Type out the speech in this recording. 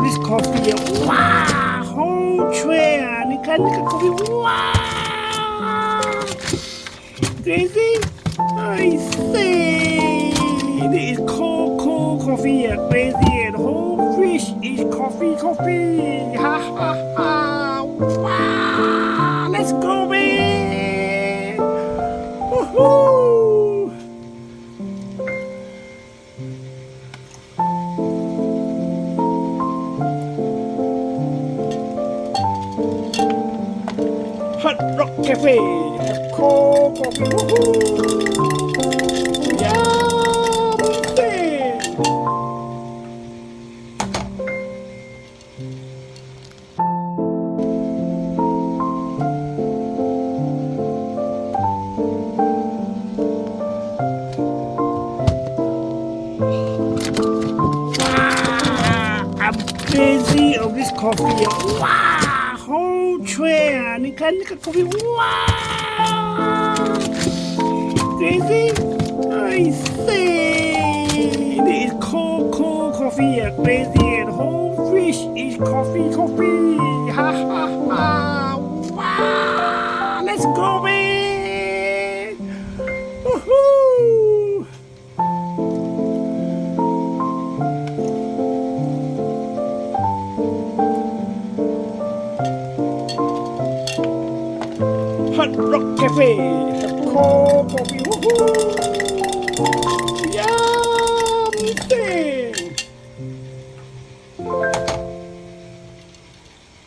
this coffee. Wow, whole tray. Nika coffee. Wow, crazy. I say this is cold coffee. Crazy. And whole fish is coffee. Ha ha ha. Wow, let's go, man. Woohoo. Hot Rock Cafe, cold coffee, woohoo! I'm crazy of this coffee. Wow, whole tray. Nika coffee. Wow, crazy. I say this is cold coffee. Crazy. And whole fish is coffee. Ha ha ha. Wow, let's go, man. Woohoo. Hot Rock Cafe, cold coffee, woohoo!